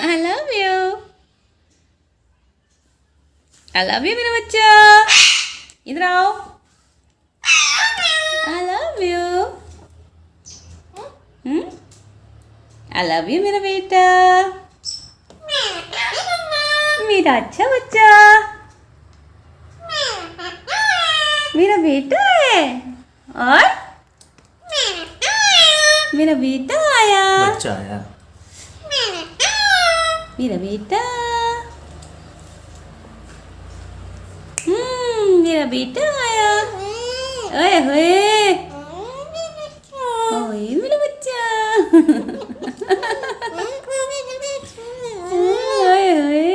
I love you. I love you मेरा बच्चा। इधर आओ। I love you. I love you मेरा बेटा, मेरा अच्छा बच्चा, मेरा बेटा है। और मेरा बेटा आया, बच्चा आया, मेरा बेटा। मेरा बेटा आया। ओए होए, ओए मेरा बच्चा। ओए होए।